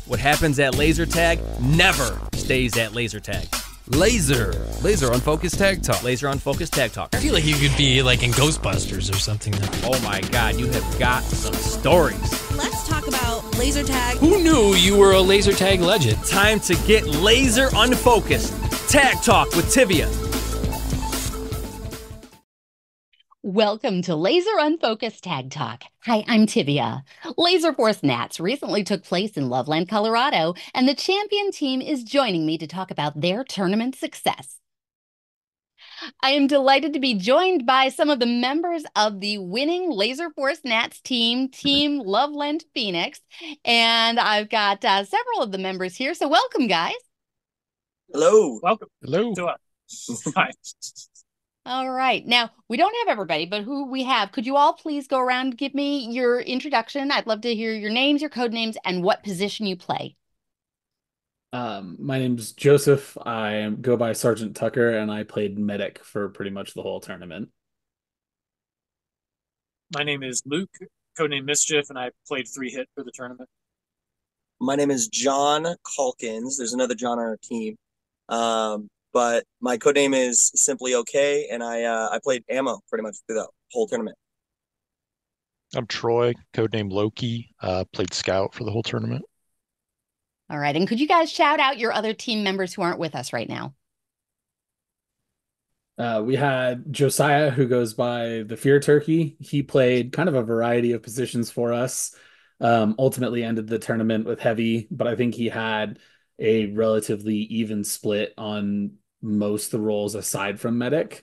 What happens at laser tag never stays at laser tag. Laser Unfocused Tag Talk. Laser Unfocused Tag Talk. I feel like you could be like in Ghostbusters or something. Oh my God, you have got some stories. Let's talk about laser tag. Who knew you were a laser tag legend? Time to get laser unfocused. Tag Talk with Tivia. Welcome to Laser Unfocused Tag Talk. Hi, I'm Tivia. Laserforce Nats recently took place in Loveland, Colorado, and the champion team is joining me to talk about their tournament success. I am delighted to be joined by some of the members of the winning Laserforce Nats team, Team Loveland-Phoenix, and I've got several of the members here, so welcome, guys. Hello. Welcome. Hello. To us. Hi. All right. Now, we don't have everybody, but who we have, could you all please go around and give me your introduction? I'd love to hear your names, your code names, and what position you play. My name's Joseph. I go by Sergeant Tucker, and I played medic for pretty much the whole tournament. My name is Luke, codename Mischief, and I played 3-hit for the tournament. My name is John Calkins. There's another John on our team. But my codename is Simply Okay, and I played ammo pretty much through the whole tournament. I'm Troy, codename Loki, played scout for the whole tournament. All right. And could you guys shout out your other team members who aren't with us right now? We had Josiah, who goes by the Fear Turkey. He played kind of a variety of positions for us. Ultimately ended the tournament with heavy, but I think he had a relatively even split on most of the roles aside from medic.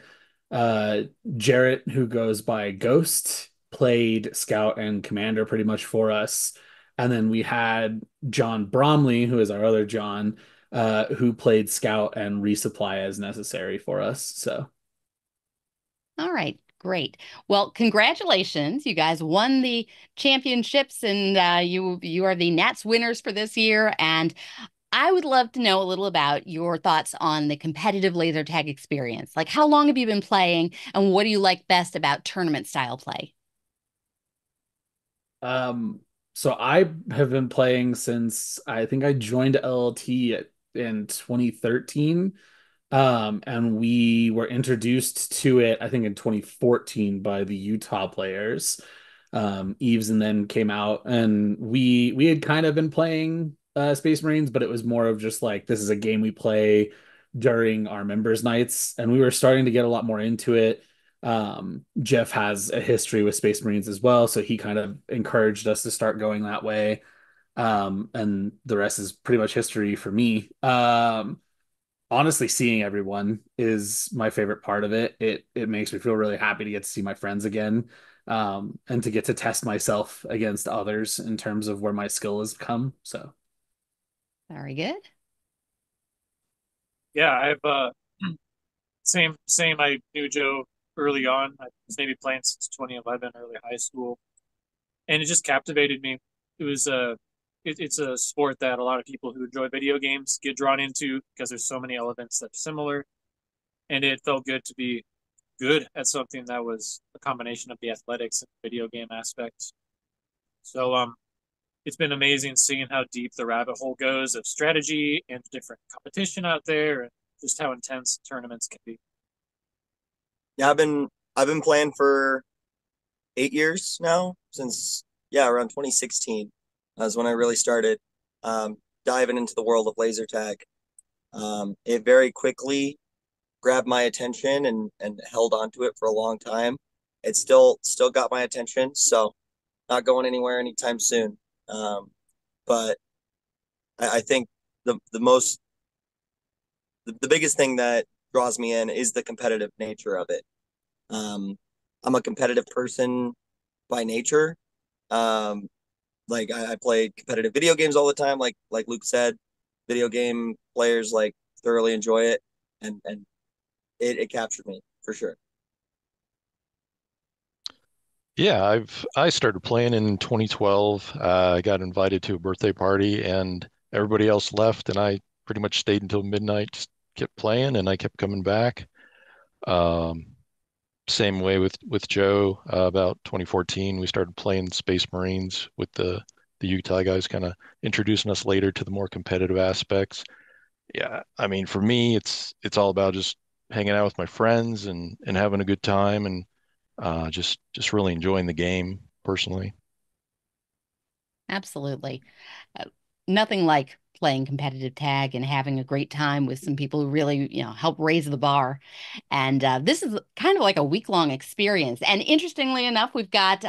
Jarrett, who goes by Ghost, played scout and commander pretty much for us. And then we had John Bromley, who is our other John, who played scout and resupply as necessary for us. So, all right. Great. Well, congratulations. You guys won the championships, and you are the Nats winners for this year. And I would love to know a little about your thoughts on the competitive laser tag experience. Like, how long have you been playing, and what do you like best about tournament style play? So I have been playing since I think I joined LLT in 2013. And we were introduced to it, I think, in 2014 by the Utah players. Eves and then came out, and we had kind of been playing Space Marines, but it was more of just like, this is a game we play during our members nights, and we were starting to get a lot more into it. Jeff has a history with Space Marines as well, so he kind of encouraged us to start going that way. And the rest is pretty much history for me. Honestly, seeing everyone is my favorite part of it. It makes me feel really happy to get to see my friends again, and to get to test myself against others in terms of where my skill has come. So very good. Yeah, I've same. I knew Joe early on. I was maybe playing since 2011, early high school, and it just captivated me. It was it's a sport that a lot of people who enjoy video games get drawn into because there's so many elements that are similar, and it felt good to be good at something that was a combination of the athletics and video game aspects. So it's been amazing seeing how deep the rabbit hole goes of strategy and different competition out there, and just how intense tournaments can be. Yeah, I've been playing for 8 years now, since around 2016. That's when I really started diving into the world of laser tag. It very quickly grabbed my attention and held on to it for a long time. It still got my attention, so not going anywhere anytime soon. But I think the biggest thing that draws me in is the competitive nature of it. I'm a competitive person by nature. Like I play competitive video games all the time. Like Luke said, video game players like thoroughly enjoy it, and it captured me for sure. Yeah, I started playing in 2012. I got invited to a birthday party, and everybody else left, and I pretty much stayed until midnight, just kept playing, and I kept coming back. Same way with Joe. About 2014, we started playing Space Marines with the the Utah guys kind of introducing us later to the more competitive aspects. Yeah, I mean, for me, it's all about just hanging out with my friends and having a good time and just really enjoying the game personally. Absolutely. Uh, Nothing like playing competitive tag and having a great time with some people who really, help raise the bar. And this is kind of like a week-long experience. And interestingly enough, we've got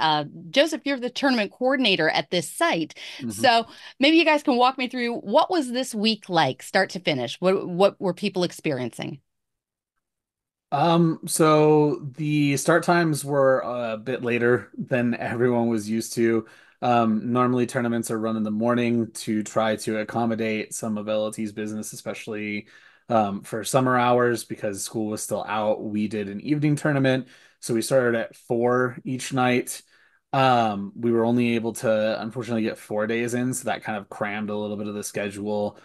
Joseph, you're the tournament coordinator at this site. Mhm. So maybe you guys can walk me through what was this week like, start to finish? What were people experiencing? So the start times were a bit later than everyone was used to. Normally tournaments are run in the morning to try to accommodate some of LLT's business, especially for summer hours because school was still out. We did an evening tournament, so we started at 4 each night. We were only able to unfortunately get 4 days in, so that kind of crammed a little bit of the schedule,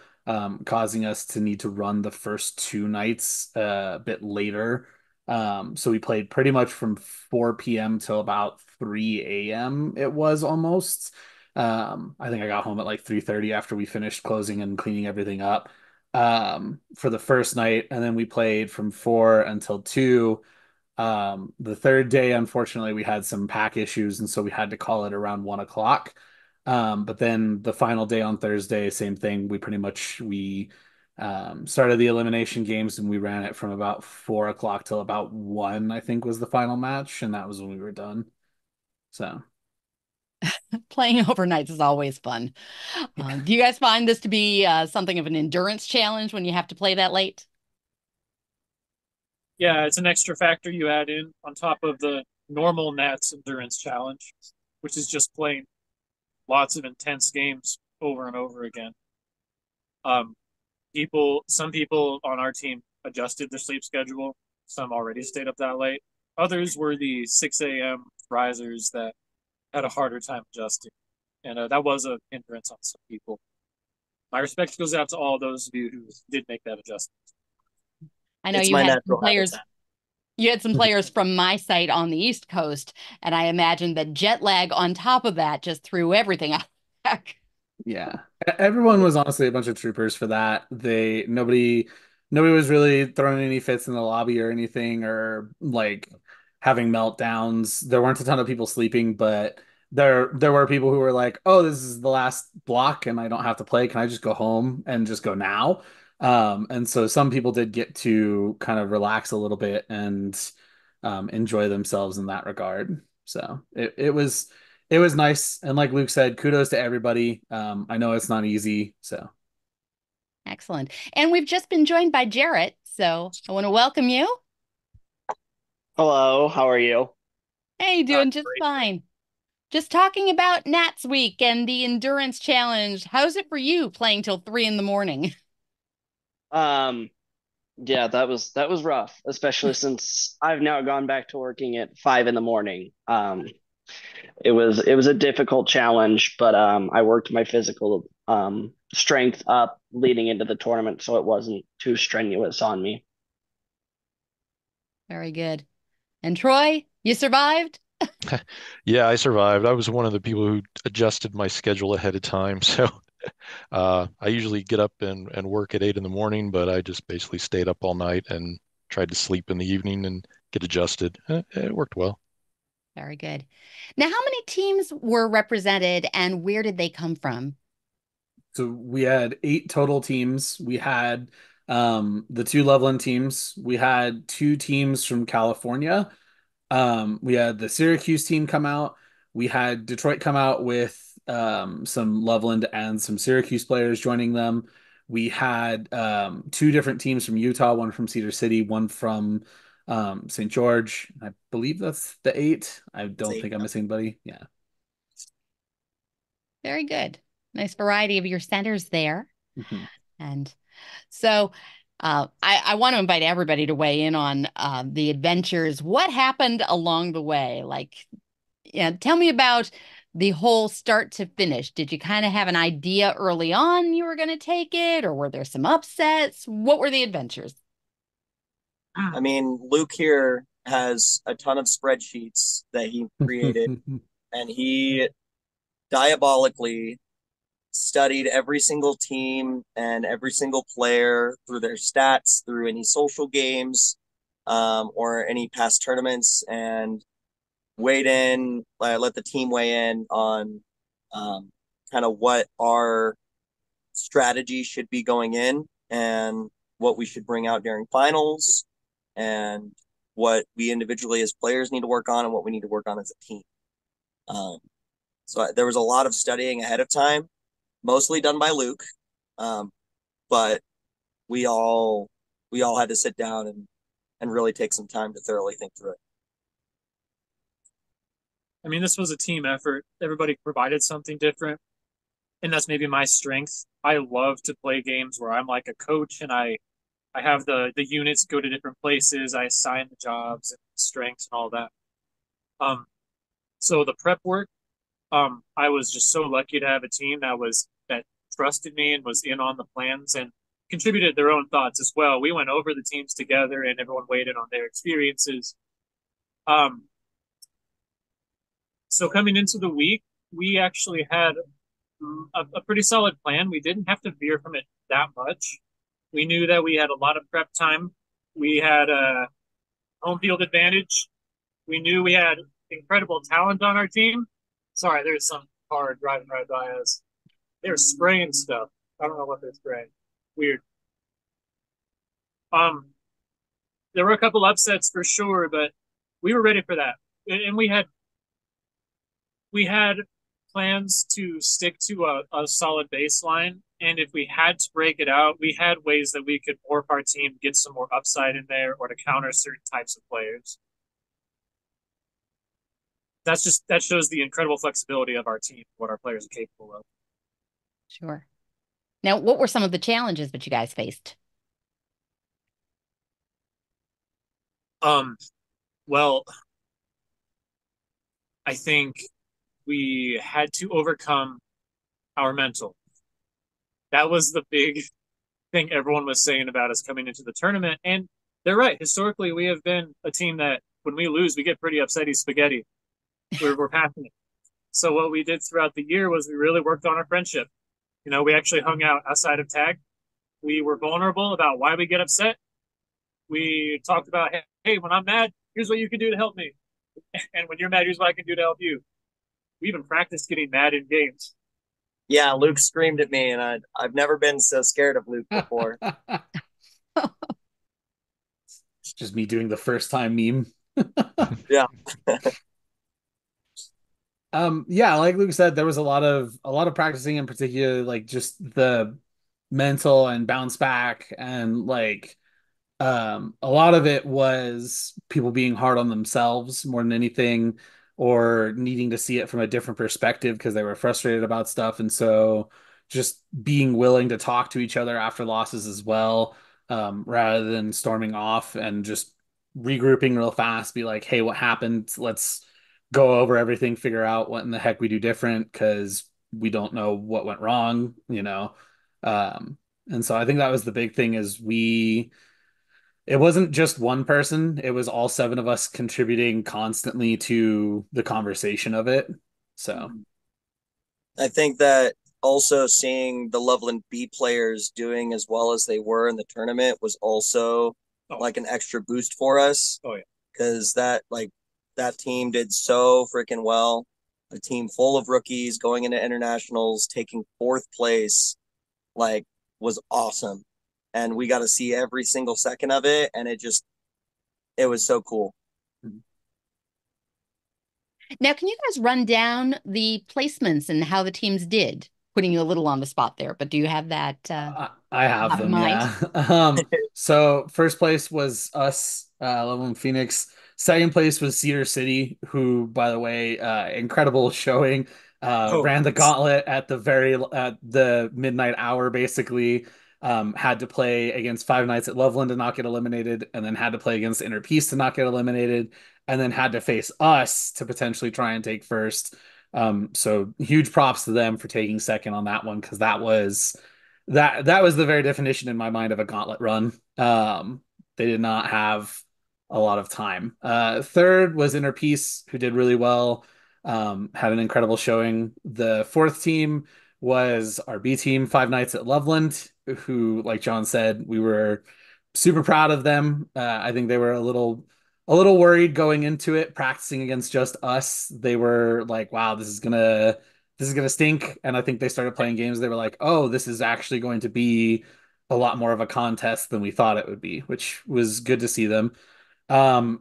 causing us to need to run the first 2 nights a bit later. So we played pretty much from 4 p.m. till about 3 a.m. It was almost. I think I got home at like 3:30 after we finished closing and cleaning everything up for the first night, and then we played from 4 until 2. The third day, unfortunately, we had some pack issues, and so we had to call it around 1 o'clock. But then the final day on Thursday, same thing. We started the elimination games and we ran it from about 4 o'clock till about 1, I think was the final match, and that was when we were done. So Playing overnights is always fun. Do you guys find this to be something of an endurance challenge when you have to play that late? Yeah, it's an extra factor you add in on top of the normal Nats endurance challenge, which is just playing lots of intense games over and over again. Um, some people on our team adjusted their sleep schedule. Some already stayed up that late. Others were the 6 a.m. risers that had a harder time adjusting, and that was a hindrance on some people. My respect goes out to all those of you who did make that adjustment. I know It's you my had some natural players. habitat. You had some players from my site on the East Coast, and I imagine that jet lag on top of that just threw everything out. yeah, everyone was honestly a bunch of troopers for that. Nobody was really throwing any fits in the lobby or anything, or like having meltdowns. There weren't a ton of people sleeping, but there were people who were like, "Oh, this is the last block, and I don't have to play. Can I just go home and just go now?" And so some people did get to kind of relax a little bit and enjoy themselves in that regard. So it was nice. And like Luke said, kudos to everybody. I know it's not easy. So Excellent. And we've just been joined by Jarrett, so I want to welcome you. Hello, how are you? Hey, doing just Great. fine. Just talking about Nats Week and the endurance challenge. How's it for you playing till 3 in the morning? Um, yeah, that was rough, especially since I've now gone back to working at 5 in the morning. It was a difficult challenge, but I worked my physical strength up leading into the tournament, so it wasn't too strenuous on me. Very good. And Troy, you survived? Yeah, I survived. I was one of the people who adjusted my schedule ahead of time. So I usually get up and work at 8 in the morning, but I just basically stayed up all night and tried to sleep in the evening and get adjusted. It worked well. Very good. Now, how many teams were represented and where did they come from? so we had 8 total teams. We had the two Loveland teams. We had 2 teams from California. We had the Syracuse team come out. We had Detroit come out with some Loveland and some Syracuse players joining them. We had 2 different teams from Utah, one from Cedar City, one from St. George. I believe that's the 8. I don't See, think I'm missing anybody. Yeah. Very good. Nice variety of your centers there. Mhm. And so I want to invite everybody to weigh in on the adventures. What happened along the way? Like, yeah, tell me about the whole start to finish. Did you kind of have an idea early on you were going to take it, or were there some upsets? What were the adventures? I mean, Luke here has a ton of spreadsheets that he created, and he diabolically studied every single team and every single player through their stats, through any social games, or any past tournaments, and weighed in, let the team weigh in on kind of what our strategy should be going in and what we should bring out during finals and what we individually as players need to work on and what we need to work on as a team. So there was a lot of studying ahead of time, mostly done by Luke, but we all had to sit down and really take some time to thoroughly think through it. I mean, this was a team effort. Everybody provided something different, and that's maybe my strength. I love to play games where I'm like a coach and I have the units go to different places. I assign the jobs and strengths and all that. So the prep work, I was just so lucky to have a team that trusted me and was in on the plans and contributed their own thoughts as well. We went over the teams together and everyone weighed in on their experiences. So coming into the week, we actually had a pretty solid plan. We didn't have to veer from it that much. We knew that we had a lot of prep time. We had a home field advantage. We knew we had incredible talent on our team. Sorry, there's some car driving right by us. They're spraying stuff. I don't know what they're spraying. Weird. There were a couple upsets for sure, but we were ready for that. And we had plans to stick to a solid baseline. And if we had to break it out, we had ways that we could morph our team, get some more upside in there, or to counter certain types of players. That shows the incredible flexibility of our team, what our players are capable of. Sure. Now, what were some of the challenges that you guys faced? Well, I think we had to overcome our mental. That was the big thing everyone was saying about us coming into the tournament. And they're right. Historically, we have been a team that when we lose, we get pretty upsetty spaghetti. We're passionate. So what we did throughout the year was we really worked on our friendship. You know, we actually hung out outside of tag. We were vulnerable about why we get upset. We talked about, hey, when I'm mad, here's what you can do to help me. And when you're mad, here's what I can do to help you. We even practiced getting mad in games. Yeah, Luke screamed at me, and I've never been so scared of Luke before. It's just me doing the first time meme. Yeah. Yeah, like Luke said, there was a lot of practicing, in particular, like just the mental and bounce back, and like a lot of it was people being hard on themselves more than anything, or needing to see it from a different perspective because they were frustrated about stuff. And so just being willing to talk to each other after losses as well, rather than storming off and just regrouping real fast, be like, hey, what happened? Let's go over everything, figure out what in the heck we do different because we don't know what went wrong, you know? And so I think that was the big thing is it wasn't just one person, it was all seven of us contributing constantly to the conversation of it. So I think that also seeing the Loveland B players doing as well as they were in the tournament was also like an extra boost for us. Oh yeah. Because that team did so freaking well. A team full of rookies going into internationals, taking fourth place, like was awesome. And we got to see every single second of it. And it was so cool. Now, can you guys run down the placements and how the teams did? Putting you a little on the spot there, but do you have that? I have them, yeah. So first place was us, Loveland-Phoenix. Second place was Cedar City, who, by the way, incredible showing. Ran the gauntlet at the midnight hour, basically. Had to play against Five Nights at Loveland to not get eliminated, and then had to play against Inner Peace to not get eliminated, and then had to face us to potentially try and take first. So huge props to them for taking second on that one, because that was the very definition in my mind of a gauntlet run. They did not have a lot of time. Third was Inner Peace, who did really well. had an incredible showing. The fourth team was our B team, Five Nights at Loveland, who, like John said, we were super proud of them. I think they were a little worried going into it, practicing against just us. They were like, "Wow, this is gonna stink." And I think they started playing games. They were like, "Oh, this is actually going to be a lot more of a contest than we thought it would be," which was good to see them.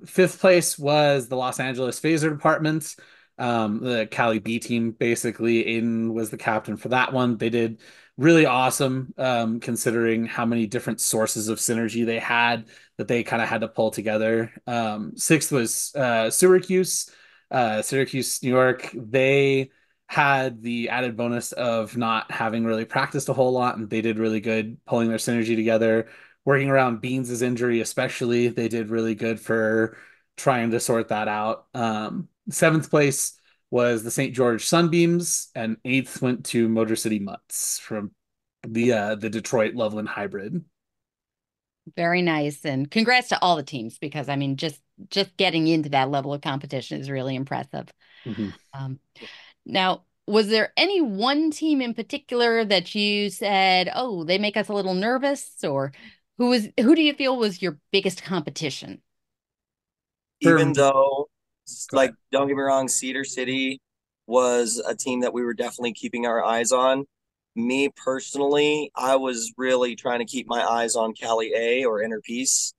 Fifth place was the Los Angeles Phaser Department. The Cali B team, basically. Aiden was the captain for that one. They did really awesome, considering how many different sources of synergy they had that they kind of had to pull together. Sixth was Syracuse, New York. They had the added bonus of not having really practiced a whole lot, and they did really good pulling their synergy together, working around Beans' injury, especially. They did really good for trying to sort that out. Seventh place was the St. George Sunbeams, and eighth went to Motor City Mutts from the Detroit Loveland hybrid. Very nice. And congrats to all the teams because I mean just getting into that level of competition is really impressive. Mhm. Um, Now, was there any one team in particular that you said, "Oh, they make us a little nervous," or who do you feel was your biggest competition? Even For though, Go like, ahead. don't get me wrong, Cedar City was a team that we were definitely keeping our eyes on. Me personally, I was really trying to keep my eyes on Cali A or Inner Peace.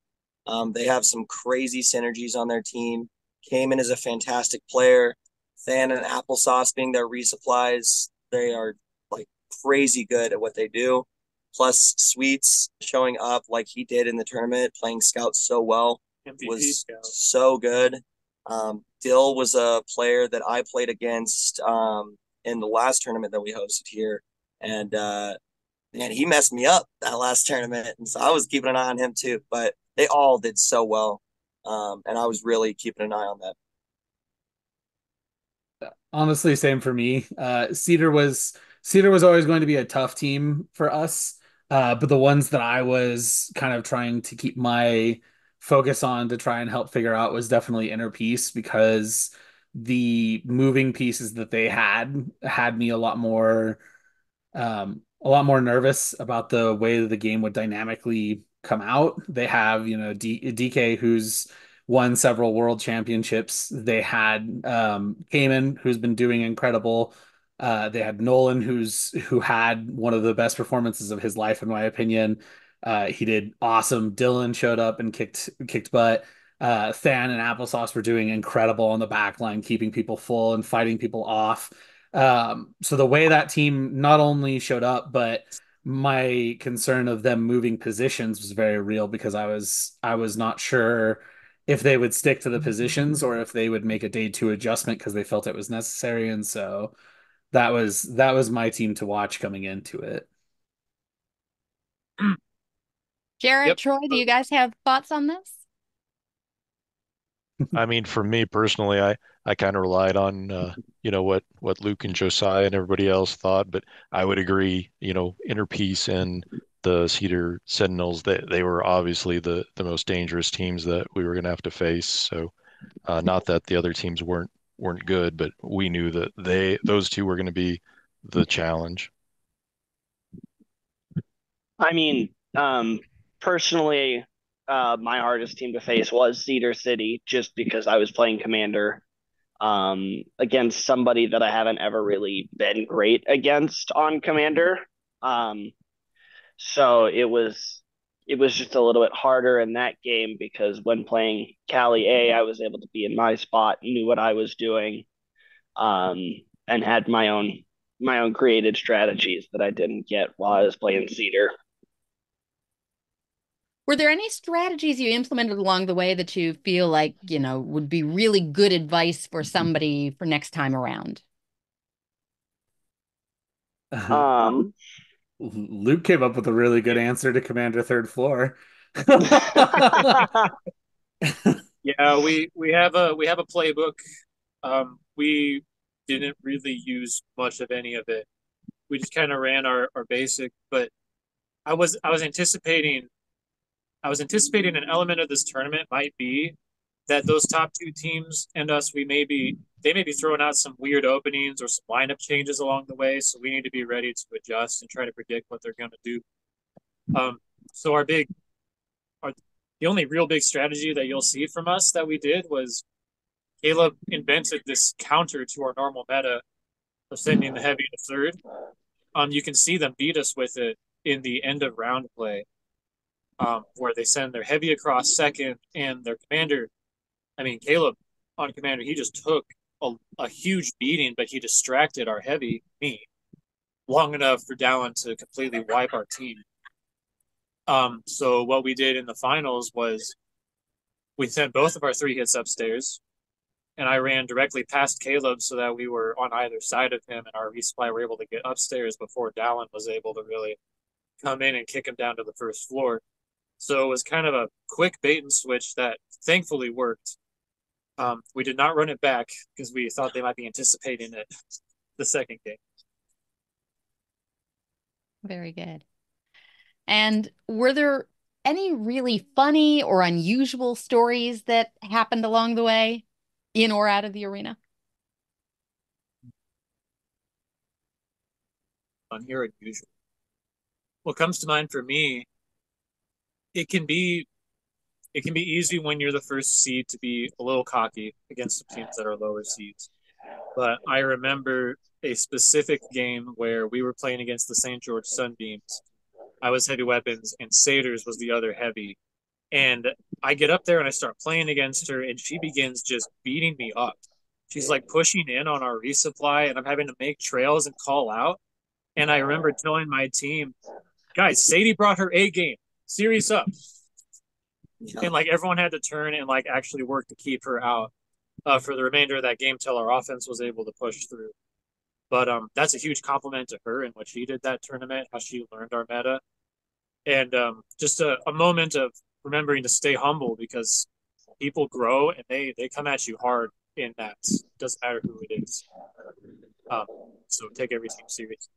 They have some crazy synergies on their team. Came in as a fantastic player. Than and Applesauce being their resupplies, they are like crazy good at what they do. Plus, Sweets showing up like he did in the tournament, playing Scout so well, MVP was scout. so good. Dill was a player that I played against in the last tournament that we hosted here, and man, he messed me up that last tournament, and so I was keeping an eye on him too. But they all did so well, and I was really keeping an eye on them. Honestly, same for me. Cedar was always going to be a tough team for us. But the ones that I was kind of trying to keep my focus on to try and help figure out was definitely Inner Peace, because the moving pieces that they had me a lot more nervous about the way that the game would dynamically come out. They have, DK, who's won several world championships. They had Cayman, who's been doing incredible. They had Nolan, who had one of the best performances of his life, in my opinion. He did awesome. Dylan showed up and kicked butt. Than and Applesauce were doing incredible on the back line, keeping people full and fighting people off. So the way that team not only showed up, but my concern of them moving positions was very real, because I was not sure if they would stick to the positions or if they would make a day two adjustment because they felt it was necessary. And so that was my team to watch coming into it. Jarrett, Yep. Troy, do you guys have thoughts on this? I mean, for me personally, I kind of relied on what Luke and Josiah and everybody else thought, but I would agree, Inner Peace and the Cedar Sentinels, they were obviously the most dangerous teams that we were going to have to face. So, not that the other teams weren't good, but we knew that those two were going to be the challenge. I mean, personally, my hardest team to face was Cedar City, just because I was playing Commander against somebody that I haven't ever really been great against on Commander. Um, so it was just a little bit harder in that game, because when playing Cali A, I was able to be in my spot, knew what I was doing, um, and had my own created strategies that I didn't get while I was playing Cedar. Were there any strategies you implemented along the way that you feel like, would be really good advice for somebody for next time around? Um, Luke came up with a really good answer to Commander Third Floor. Yeah, we have a playbook. We didn't really use much of any of it. We just kind of ran our basic, but I was anticipating an element of this tournament might be that those top two teams and us, they may be throwing out some weird openings or some lineup changes along the way. So we need to be ready to adjust and try to predict what they're going to do. So the only real big strategy that you'll see from us that we did was Caleb invented this counter to our normal meta of sending the heavy to third. You can see them beat us with it in the end of round play, where they send their heavy across second and their commander. I mean, Caleb on commander, he just took a huge beating, but he distracted our heavy, me, long enough for Dallin to completely wipe our team. So what we did in the finals was we sent both of our 3 hits upstairs, and I ran directly past Caleb so that we were on either side of him, and our resupply were able to get upstairs before Dallin was able to really come in and kick him down to the first floor. So it was kind of a quick bait and switch that thankfully worked. We did not run it back because we thought they might be anticipating it the second game. Very good. And were there any really funny or unusual stories that happened along the way, in or out of the arena? Funny or unusual? What comes to mind for me, it can be easy when you're the first seed to be a little cocky against some teams that are lower seeds. But I remember a specific game where we were playing against the St. George Sunbeams. I was heavy weapons and Satyrs was the other heavy. And I get up there and I start playing against her and she begins just beating me up. She's like pushing in on our resupply and I'm having to make trails and call out. And I remember telling my team, guys, Sadie brought her A game. Series up. Yeah. And like everyone had to turn and like actually work to keep her out for the remainder of that game till our offense was able to push through. But that's a huge compliment to her and what she did that tournament, how she learned our meta. And just a moment of remembering to stay humble because people grow and they come at you hard in that. It doesn't matter who it is. So take every team seriously.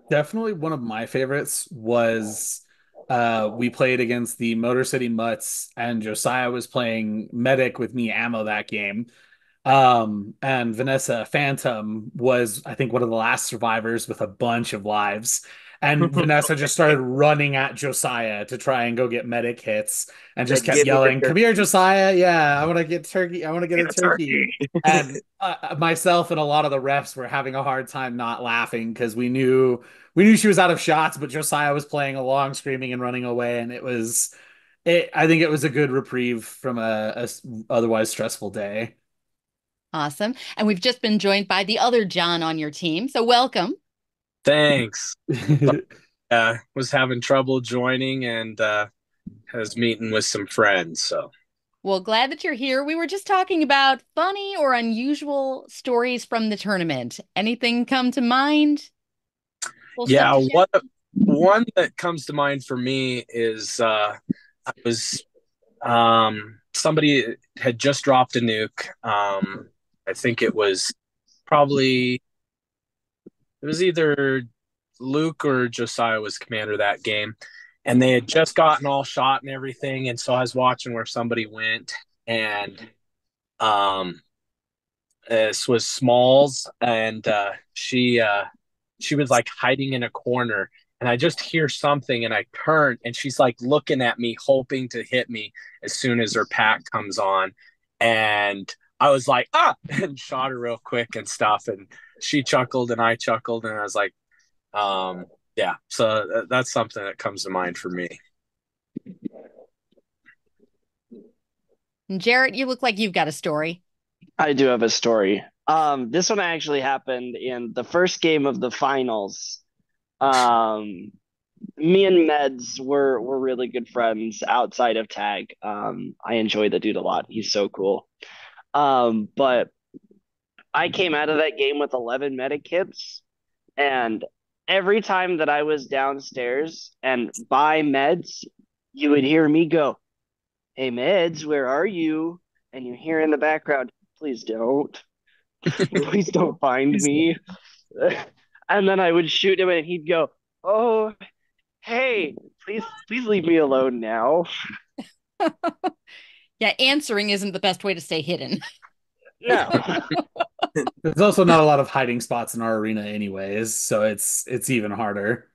Definitely one of my favorites was we played against the Motor City Mutts and Josiah was playing medic with me ammo that game. And Vanessa Phantom was, I think, one of the last survivors with a bunch of lives. And Vanessa just started running at Josiah to try and go get medic hits and just kept yelling, "Come here, Josiah. Yeah, I want to get turkey. I want to get a turkey." And myself and a lot of the refs were having a hard time not laughing because we knew she was out of shots, but Josiah was playing along, screaming and running away. And I think it was a good reprieve from a otherwise stressful day. Awesome. And we've just been joined by the other John on your team. So welcome. Thanks. Was having trouble joining and was meeting with some friends. So, well, glad that you're here. We were just talking about funny or unusual stories from the tournament. Anything come to mind? Yeah, one that comes to mind for me is I was somebody had just dropped a nuke. I think it was either Luke or Josiah was commander that game. And they had just gotten all shot and everything. And so I was watching where somebody went. And this was Smalls. And she was like hiding in a corner. And I just hear something and I turn and she's like looking at me, hoping to hit me as soon as her pack comes on. And I was like, and shot her real quick and stuff. And she chuckled and I chuckled. And I was like, yeah. So that's something that comes to mind for me. And Jarrett, you look like you've got a story. I do have a story. This one actually happened in the first game of the finals. Me and Meds were really good friends outside of tag. I enjoy the dude a lot. He's so cool. But I came out of that game with 11 medic kits, and every time that I was downstairs and by Meds, you would hear me go, "Hey Meds, where are you?" And you hear in the background, "Please don't. Please don't find me." And then I would shoot him and he'd go, "Oh, hey, please leave me alone now." Yeah, answering isn't the best way to stay hidden. No. There's also not a lot of hiding spots in our arena anyways, so it's even harder.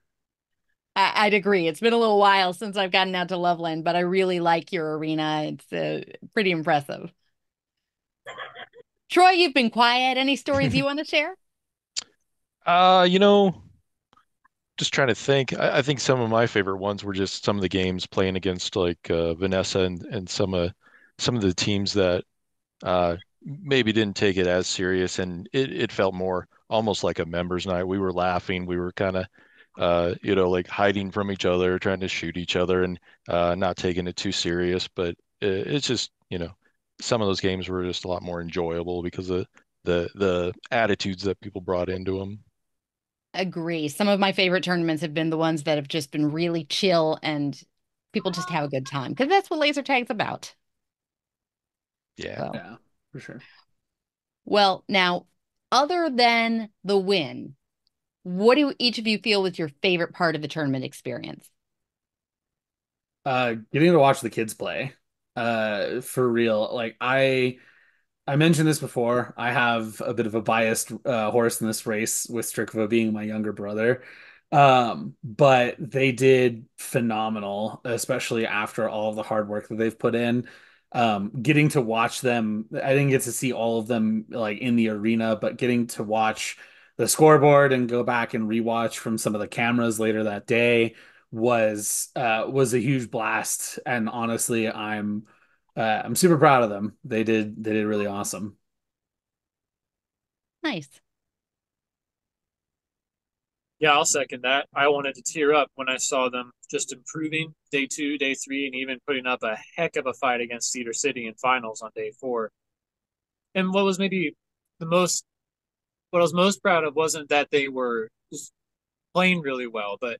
I'd agree. It's been a little while since I've gotten out to Loveland, but I really like your arena. It's pretty impressive. Troy, you've been quiet. Any stories you want to share? You know, just trying to think. I think some of my favorite ones were just some of the games playing against like Vanessa and some of the teams that maybe didn't take it as serious, and it felt more almost like a members night. We were laughing, we were kind of like hiding from each other, trying to shoot each other, and not taking it too serious. But it's just some of those games were just a lot more enjoyable because of the attitudes that people brought into them. Agree. Some of my favorite tournaments have been the ones that have just been really chill and people just have a good time because that's what laser tag's about. Yeah. So, Yeah, for sure. well, now, other than the win, what do each of you feel was your favorite part of the tournament experience? Getting to watch the kids play. For real. Like I mentioned this before. I have a bit of a biased horse in this race with Strictva being my younger brother. But they did phenomenal, especially after all of the hard work that they've put in. Getting to watch them, I didn't get to see all of them like in the arena, but getting to watch the scoreboard and go back and rewatch from some of the cameras later that day was a huge blast. And honestly, I'm super proud of them. They did really awesome. Nice. Yeah, I'll second that. I wanted to tear up when I saw them just improving day 2, day 3, and even putting up a heck of a fight against Cedar City in finals on day 4. And what was maybe the most, what I was most proud of wasn't that they were just playing really well, but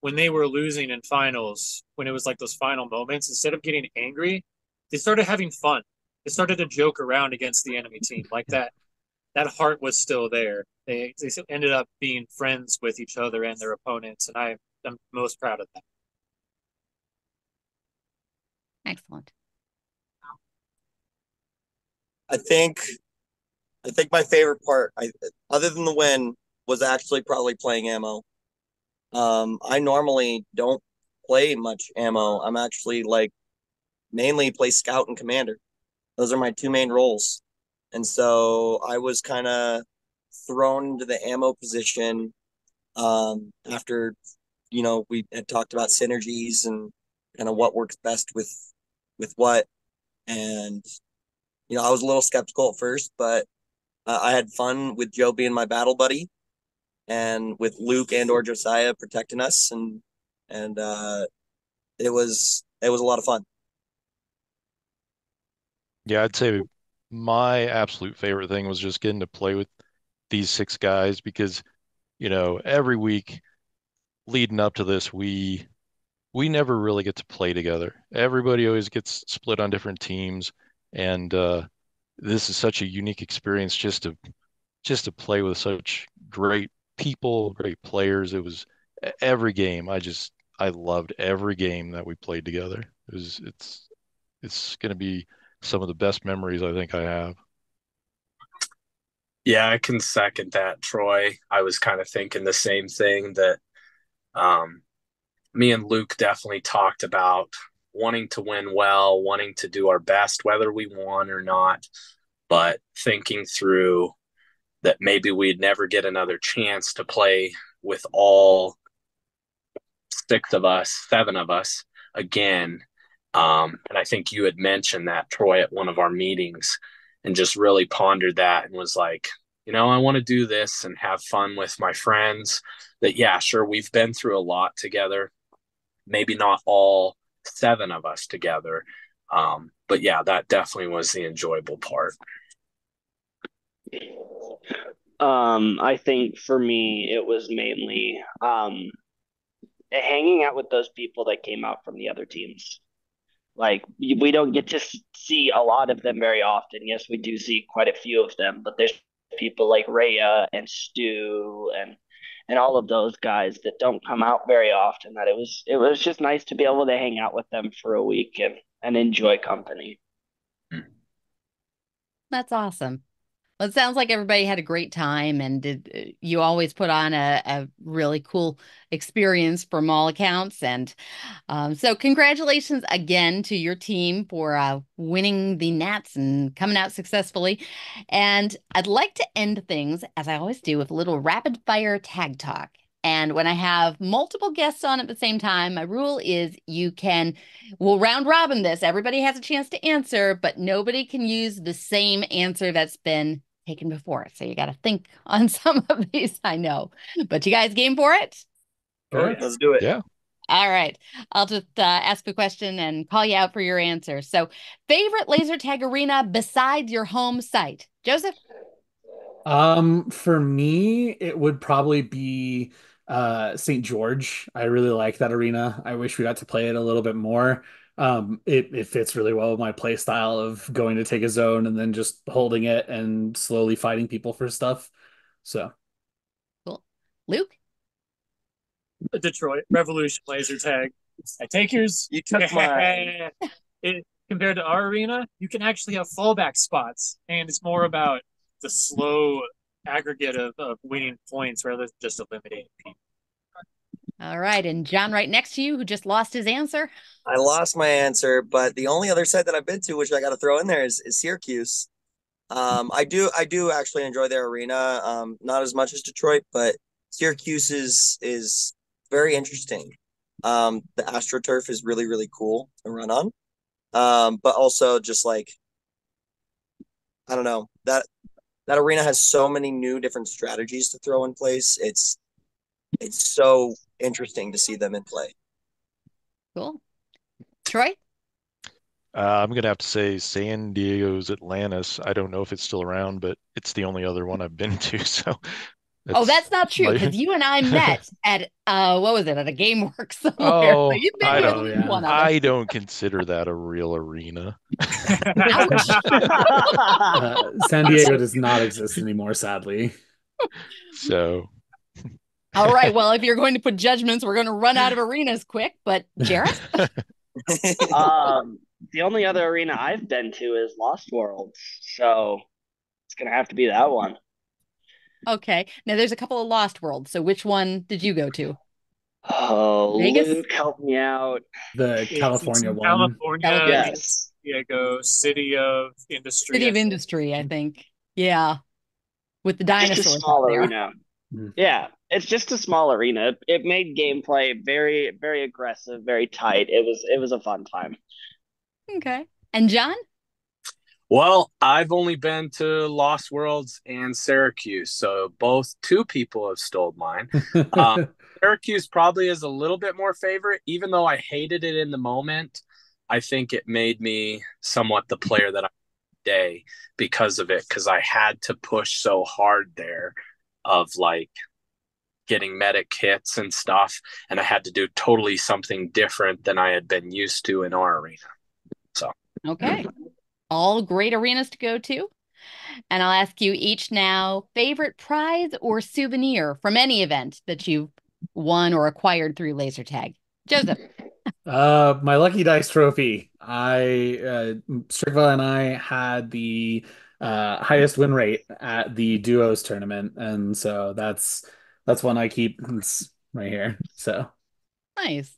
when they were losing in finals, when it was like those final moments, instead of getting angry, they started having fun. They started to joke around against the enemy team. Like that heart was still there. They ended up being friends with each other and their opponents, and I'm most proud of that. Excellent. I think I think my favorite part, other than the win, was actually probably playing ammo. I normally don't play much ammo. I'm actually like mainly play scout and commander. Those are my two main roles. And so I was kind of thrown into the ammo position after we had talked about synergies and kind of what works best with what. And I was a little skeptical at first, but I had fun with Joe being my battle buddy, and with Luke and or Josiah protecting us, and it was a lot of fun. Yeah, I'd say my absolute favorite thing was just getting to play with these six guys because, every week leading up to this, we never really get to play together. Everybody always gets split on different teams, and this is such a unique experience just to play with such great people, great players. It was every game. I loved every game that we played together. It's going to be some of the best memories I think I have. Yeah, I can second that, Troy. I was kind of thinking the same thing that um, me and Luke definitely talked about wanting to win well, wanting to do our best, whether we won or not, but thinking through that maybe we'd never get another chance to play with all six of us, seven of us again. And I think you had mentioned that, Troy, at one of our meetings, and just really pondered that and was like, I want to do this and have fun with my friends. That, yeah, sure, we've been through a lot together, maybe not all seven of us together. But yeah, that definitely was the enjoyable part. I think for me, it was mainly hanging out with those people that came out from the other teams. Like we don't get to see a lot of them very often. Yes, we do see quite a few of them, but there's people like Rhea and Stu and all of those guys that don't come out very often. That it was just nice to be able to hang out with them for a week and enjoy company. That's awesome. Well, it sounds like everybody had a great time, and you always put on a really cool experience from all accounts. And so, congratulations again to your team for winning the Nats and coming out successfully. And I'd like to end things, as I always do, with a little rapid fire tag talk. And when I have multiple guests on at the same time, my rule is we'll round robin this. Everybody has a chance to answer, but nobody can use the same answer that's been taken before. So you got to think on some of these, I know. But you guys game for it? Sure. Let's do it. Yeah. All right. I'll just ask a question and call you out for your answer. So, favorite laser tag arena besides your home site? Joseph? For me, it would probably be St. George. I really like that arena. I wish we got to play it a little bit more. It fits really well with my play style of going to take a zone and then just holding it and slowly fighting people for stuff. So Cool. Luke? Detroit Revolution laser tag. I take yours. You took mine. Compared to our arena, you can actually have fallback spots, and it's more about the slow aggregate of winning points rather than just eliminating people. All right. And John, right next to you, who just lost his answer. I lost my answer, but the only other site that I've been to, which I got to throw in there, is Syracuse. I do actually enjoy their arena. Not as much as Detroit, but Syracuse is very interesting. The AstroTurf is really, really cool to run on. But also just like, I don't know, that arena has so many new different strategies to throw in place. It's so interesting to see them in play. Cool. Troy? I'm going to have to say San Diego's Atlantis. I don't know if it's still around, but it's the only other one I've been to. So that's not true, because you and I met at what was it, at a GameWorks somewhere. Oh, So you've been I to at don't, least one of them. I don't consider that a real arena. San Diego does not exist anymore, sadly. So all right. Well, if you're going to put judgments, we're going to run out of arenas quick. But Jarrett? The only other arena I've been to is Lost Worlds, so it's gonna have to be that one. Okay. Now there's a couple of Lost Worlds. So which one did you go to? Oh, Vegas? Luke, help me out. The California It's one. California, Yes. Diego, City of Industry. City of Industry, I think. Yeah. With the Just a dinosaurs small up there. arena. Yeah, it's just a small arena. It made gameplay very, very aggressive, very tight. It was a fun time. Okay. And John? Well, I've only been to Lost Worlds and Syracuse, so two people have stole mine. Syracuse probably is a little bit more favorite, even though I hated it in the moment. I think it made me somewhat the player that I am today because of it, because I had to push so hard there of like getting medic hits and stuff, and I had to do totally something different than I had been used to in our arena. So Okay. All great arenas to go to. And I'll ask you each now, favorite prize or souvenir from any event that you've won or acquired through laser tag. Joseph? My Lucky Dice trophy. Strickville and I had the highest win rate at the duos tournament, and so that's one I keep. It's right here. So Nice.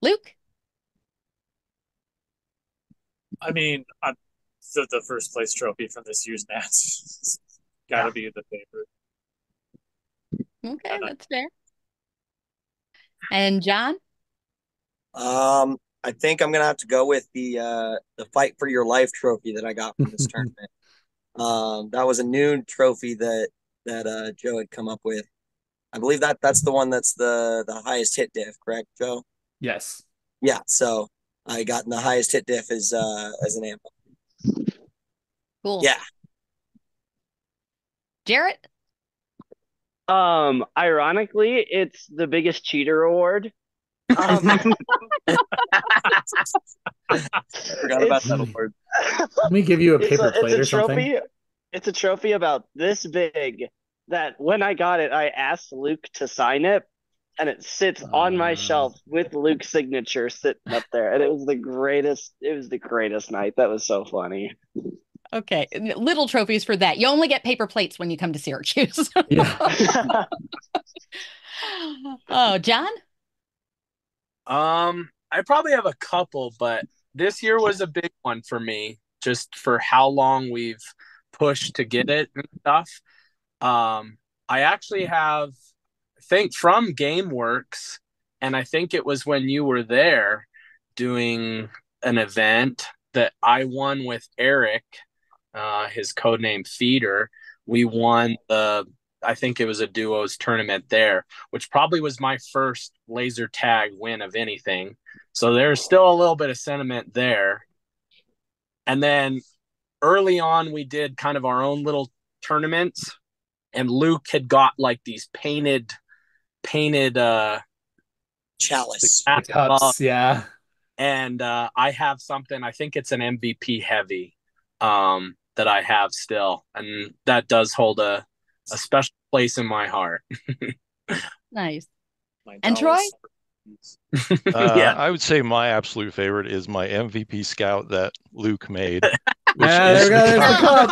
Luke? I mean, the first place trophy from this year's Nats. Got to be the favorite. Okay, that's fair. And John? I think I'm gonna have to go with the Fight for Your Life trophy that I got from this tournament. That was a new trophy that Joe had come up with. I believe that's the one that's the highest hit diff, correct, Joe? yes. Yeah, so I got the highest hit diff as an amp. Cool. Yeah. Jarrett? Ironically, it's the biggest cheater award. I forgot about that award. Let me give you a paper plate or something. It's a trophy about this big that when I got it, I asked Luke to sign it, and it sits on my shelf with Luke's signature sitting up there. And it was the greatest night. That was so funny. Okay, little trophies for that. You only get paper plates when you come to Syracuse. Yeah. Oh, John? I probably have a couple, but this year was a big one for me, just for how long we've pushed to get it and stuff. I actually have, I think from GameWorks, and I think it was when you were there doing an event that I won with Eric, his codename Feeder. We won I think it was a duos tournament there, which probably was my first laser tag win of anything. So there's still a little bit of sentiment there. And then early on, we did kind of our own little tournaments, and Luke had got like these painted Chalice. Cups, yeah. And I have something, I think it's an MVP heavy that I have still, and that does hold a special place in my heart. Nice. And Troy? Yeah. I would say my absolute favorite is my MVP scout that Luke made. Yeah, is there's the cup.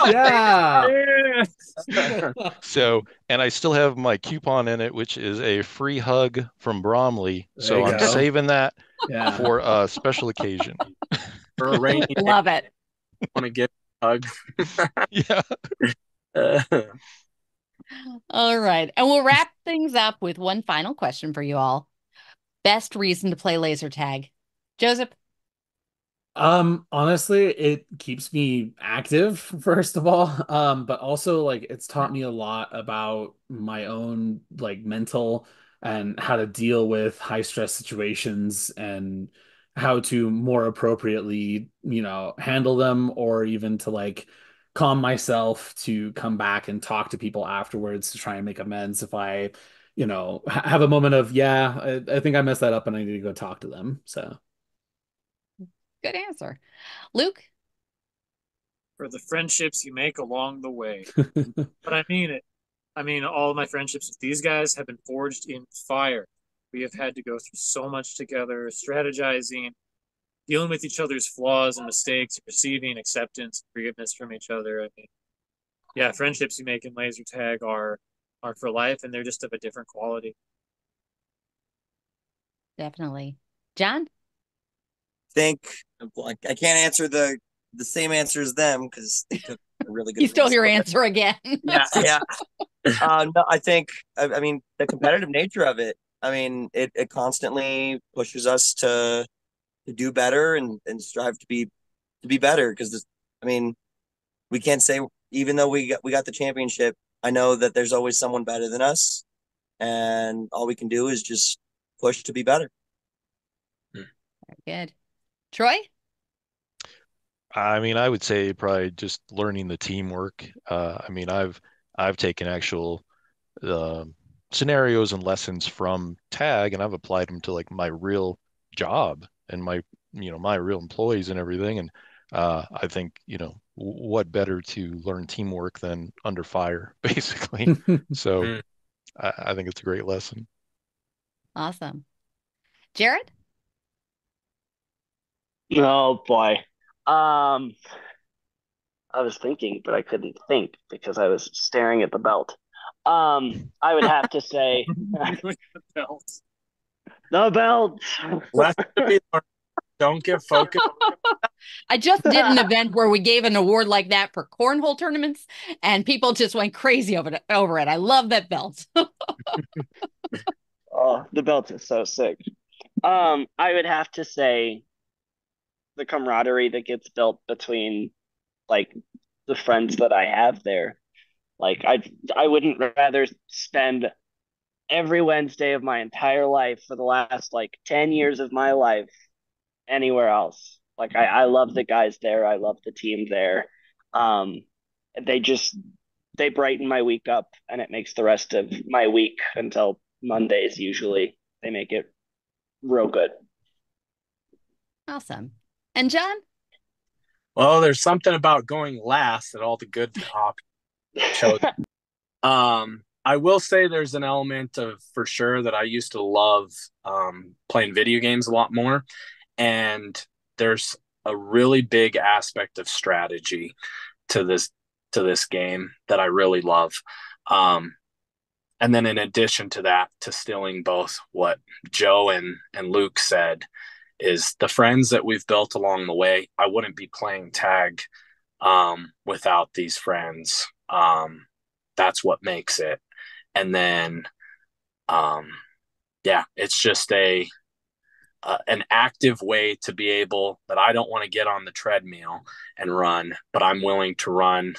Yeah. So, and I still have my coupon in it, which is a free hug from Bromley. There So you I'm go. saving that Yeah. for a special occasion. For a rainy day, Love it. want to give a hug. Yeah. All right. And we'll wrap things up with one final question for you all. Best reason to play laser tag? Joseph? Honestly, it keeps me active, first of all. But also like it's taught me a lot about my own like mental and how to deal with high stress situations and how to more appropriately, handle them, or even to like calm myself to come back and talk to people afterwards to try and make amends if I, have a moment of, yeah, I think I messed that up and I need to go talk to them. So Good answer. Luke? For the friendships you make along the way. But I mean it. I mean, all of my friendships with these guys have been forged in fire. We have had to go through so much together, strategizing, dealing with each other's flaws and mistakes, receiving acceptance, forgiveness from each other. I mean, yeah, friendships you make in laser tag are for life, and they're just of a different quality. Definitely. John? Think I can't answer the same answer as them because they took a really good. You stole your answer again. Yeah. No, I think I mean the competitive nature of it. I mean, it constantly pushes us to do better and strive to be better because I mean, we can't say even though we got the championship. I know that there's always someone better than us, and all we can do is just push to be better. Very good. Troy? I mean, I would say probably just learning the teamwork. I mean, I've taken actual scenarios and lessons from tag, and I've applied them to like my real job and my real employees and everything. And I think what better to learn teamwork than under fire, basically. So I think it's a great lesson. Awesome. Jared? Oh boy. I was thinking, but I couldn't think because I was staring at the belt. I would have to say The belt. the belt. Don't get focused. I just did an event where we gave an award like that for cornhole tournaments, and people just went crazy over it. I love that belt. Oh, the belt is so sick. I would have to say the camaraderie that gets built between like the friends that I have there. Like I wouldn't rather spend every Wednesday of my entire life for the last like 10 years of my life anywhere else. Like I love the guys there. I love the team there. Um, they just they brighten my week up, and it makes the rest of my week until Mondays usually. They make it real good. Awesome. And John? Well, there's something about going last that all the good shows. I will say there's an element of for sure that I used to love playing video games a lot more, and there's a really big aspect of strategy. to this game that I really love. And then in addition to that, to stealing both what Joe and Luke said, is the friends that we've built along the way. I wouldn't be playing tag without these friends. That's what makes it. And then, it's just an active way to be able, that I don't want to get on the treadmill and run, but I'm willing to run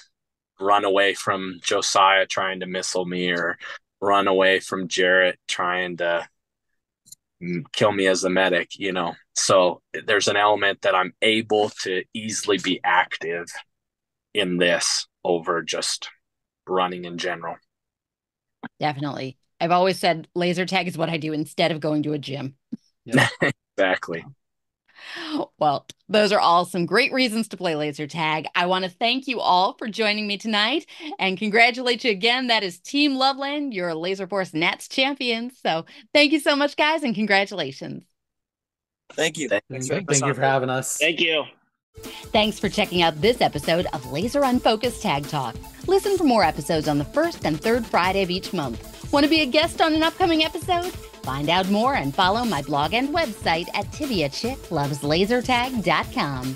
away from Josiah trying to missile me, or run away from Jarrett trying to kill me as the medic, So there's an element that I'm able to easily be active in this over just running in general. Definitely. I've always said laser tag is what I do instead of going to a gym. Yeah. Exactly. Well, those are all some great reasons to play laser tag. I want to thank you all for joining me tonight and congratulate you again. That is Team Loveland, your Laserforce Nats champions. So thank you so much, guys, and congratulations. Thank you. Thank you for having us. Thank you. Thanks for checking out this episode of Laser Unfocused Tag Talk. Listen for more episodes on the first and third Friday of each month. Want to be a guest on an upcoming episode? Find out more and follow my blog and website at TiviaChickLovesLaserTag.com.